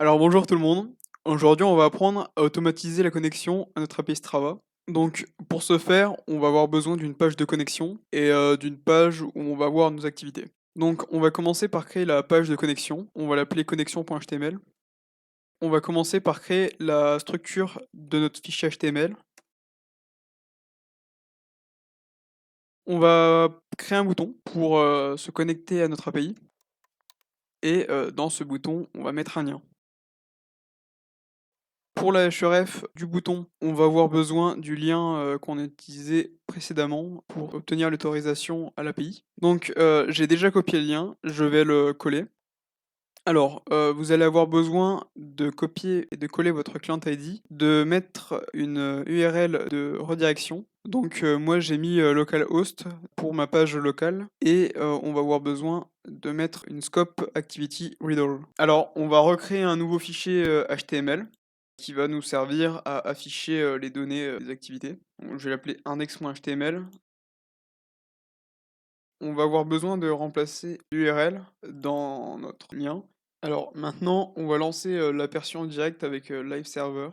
Alors bonjour tout le monde. Aujourd'hui, on va apprendre à automatiser la connexion à notre API Strava. Donc pour ce faire, on va avoir besoin d'une page de connexion et d'une page où on va voir nos activités. Donc on va commencer par créer la page de connexion. On va l'appeler connexion.html. On va commencer par créer la structure de notre fichier HTML. On va créer un bouton pour se connecter à notre API. Et dans ce bouton, on va mettre un lien. Pour la href du bouton, on va avoir besoin du lien, qu'on a utilisé précédemment pour obtenir l'autorisation à l'API. Donc, j'ai déjà copié le lien, je vais le coller. Alors, vous allez avoir besoin de copier et de coller votre client ID, de mettre une, URL de redirection. Donc, moi j'ai mis, localhost pour ma page locale et on va avoir besoin de mettre une scope activity reader. Alors, on va recréer un nouveau fichier, HTML qui va nous servir à afficher, les données, des activités. Donc je vais l'appeler index.html. On va avoir besoin de remplacer l'URL dans notre lien. Alors maintenant, on va lancer, l'aperçu direct avec, live server.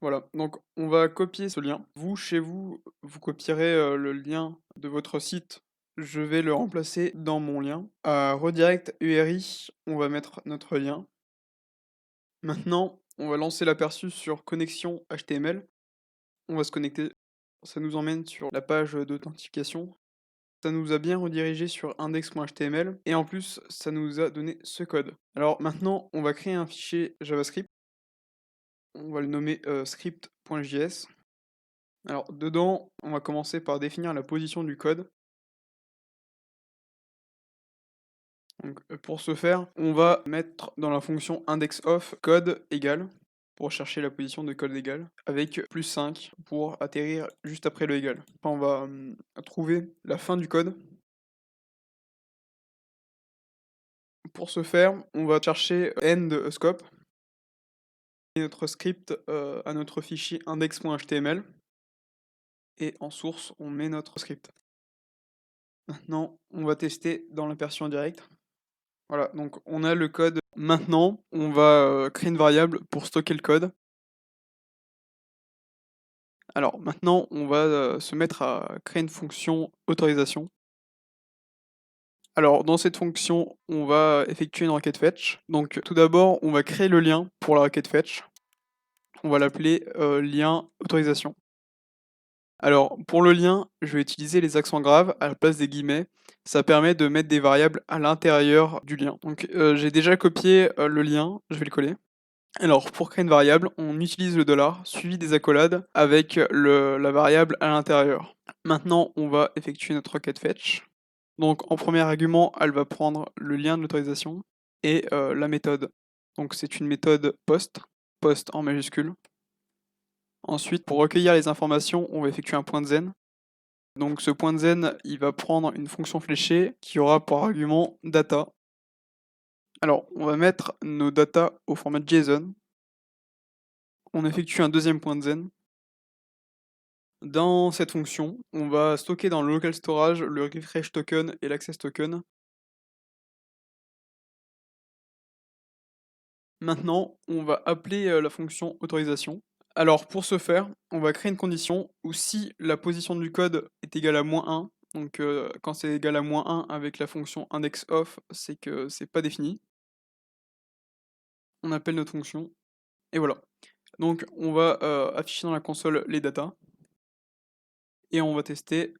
Voilà, donc on va copier ce lien. Vous, chez vous, vous copierez, le lien de votre site. Je vais le remplacer dans mon lien. À redirect URI, on va mettre notre lien. Maintenant, on va lancer l'aperçu sur connexion HTML. On va se connecter. Ça nous emmène sur la page d'authentification. Ça nous a bien redirigé sur index.html et en plus, ça nous a donné ce code. Alors maintenant, on va créer un fichier JavaScript. On va le nommer script.js. Alors dedans, on va commencer par définir la position du code. Donc pour ce faire, on va mettre dans la fonction indexOf code égal pour chercher la position de code égal avec +5 pour atterrir juste après le égal. Enfin, on va trouver la fin du code. Pour ce faire, on va chercher end scope et notre script à notre fichier index.html et en source, on met notre script. Maintenant, on va tester dans l'aperçu en direct. Voilà, donc on a le code. Maintenant, on va créer une variable pour stocker le code. Alors maintenant, on va se mettre à créer une fonction autorisation. Alors dans cette fonction, on va effectuer une requête fetch. Donc tout d'abord, on va créer le lien pour la requête fetch. On va l'appeler lien autorisation. Alors pour le lien, je vais utiliser les accents graves à la place des guillemets. Ça permet de mettre des variables à l'intérieur du lien. Donc j'ai déjà copié le lien, je vais le coller. Alors, pour créer une variable, on utilise le dollar suivi des accolades avec la variable à l'intérieur. Maintenant, on va effectuer notre requête fetch. Donc, en premier argument, elle va prendre le lien de l'autorisation et la méthode. Donc, c'est une méthode post en majuscule. Ensuite, pour recueillir les informations, on va effectuer un point de zen. Donc, ce point de zen, il va prendre une fonction fléchée qui aura pour argument data. Alors, on va mettre nos data au format JSON. On effectue un deuxième point de zen. Dans cette fonction, on va stocker dans le local storage le refresh token et l'access token. Maintenant, on va appeler la fonction autorisation. Alors pour ce faire, on va créer une condition où si la position du code est égale à -1, donc quand c'est égal à -1 avec la fonction indexOf, c'est que c'est pas défini. On appelle notre fonction et voilà. Donc on va afficher dans la console les datas et on va tester.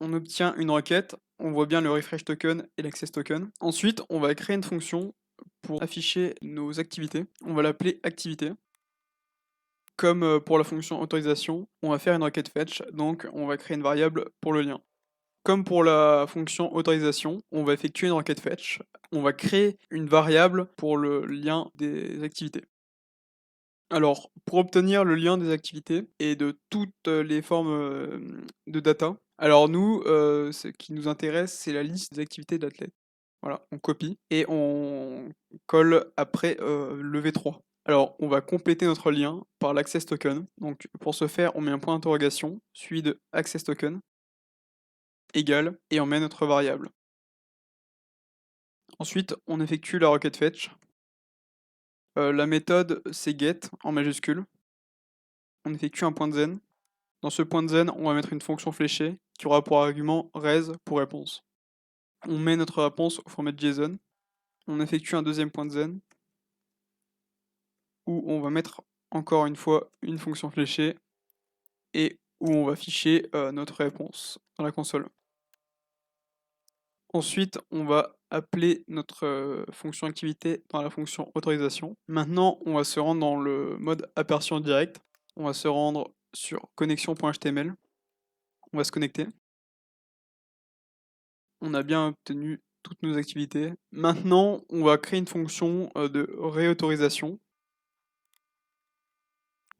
On obtient une requête, on voit bien le refresh token et l'access token. Ensuite, on va créer une fonction pour afficher nos activités. On va l'appeler activité. Comme pour la fonction autorisation, on va faire une requête fetch, donc on va créer une variable pour le lien. Comme pour la fonction autorisation, on va effectuer une requête fetch. On va créer une variable pour le lien des activités. Alors, pour obtenir le lien des activités et de toutes les formes de data, alors nous, ce qui nous intéresse, c'est la liste des activités d'athlètes. Voilà, on copie et on colle après le V3. Alors, on va compléter notre lien par l'access token. Donc, pour ce faire, on met un point d'interrogation, suivi de access token, égal, et on met notre variable. Ensuite, on effectue la requête fetch. La méthode, c'est get en majuscule. On effectue un point de zen. Dans ce point de zen, on va mettre une fonction fléchée qui aura pour argument res pour réponse. On met notre réponse au format JSON. On effectue un deuxième point de zen où on va mettre encore une fois une fonction fléchée et où on va afficher notre réponse dans la console. Ensuite, on va appeler notre fonction activité dans la fonction autorisation. Maintenant, on va se rendre dans le mode aperçu en direct. On va se rendre sur connexion.html. On va se connecter. On a bien obtenu toutes nos activités. Maintenant, on va créer une fonction de réautorisation.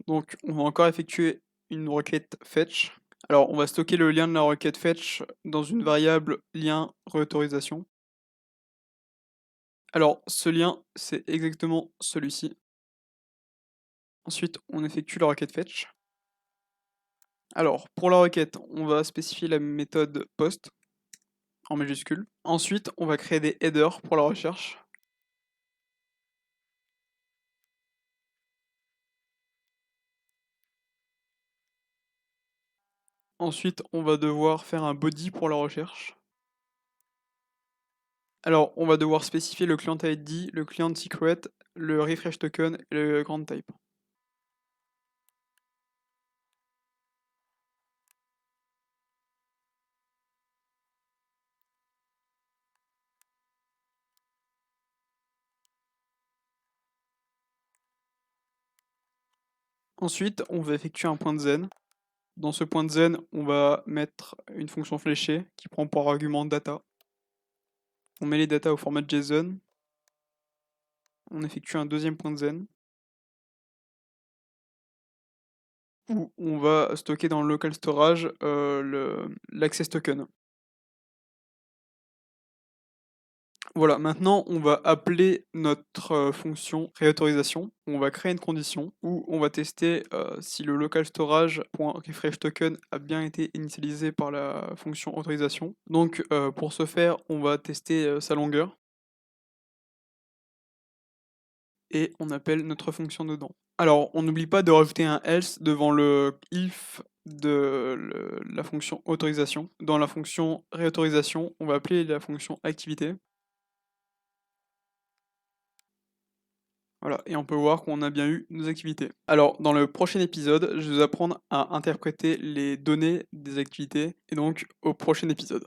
Donc, on va encore effectuer une requête fetch. Alors, on va stocker le lien de la requête fetch dans une variable lien réautorisation. Alors, ce lien, c'est exactement celui-ci. Ensuite, on effectue la requête fetch. Alors, pour la requête, on va spécifier la méthode post en majuscule. Ensuite, on va créer des headers pour la recherche. Ensuite, on va devoir faire un body pour la recherche. Alors, on va devoir spécifier le client ID, le client secret, le refresh token et le grant type. Ensuite, on va effectuer un point de zen. Dans ce point de zen, on va mettre une fonction fléchée qui prend pour argument data. On met les datas au format JSON. On effectue un deuxième point de zen où on va stocker dans le local storage l'access token. Voilà, maintenant on va appeler notre fonction réautorisation. On va créer une condition où on va tester si le local storage.refresh token a bien été initialisé par la fonction autorisation. Donc pour ce faire, on va tester sa longueur. Et on appelle notre fonction dedans. Alors, on n'oublie pas de rajouter un else devant le if de la fonction autorisation. Dans la fonction réautorisation, on va appeler la fonction activité. Voilà, et on peut voir qu'on a bien eu nos activités. Alors, dans le prochain épisode, je vais vous apprendre à interpréter les données des activités, et donc au prochain épisode.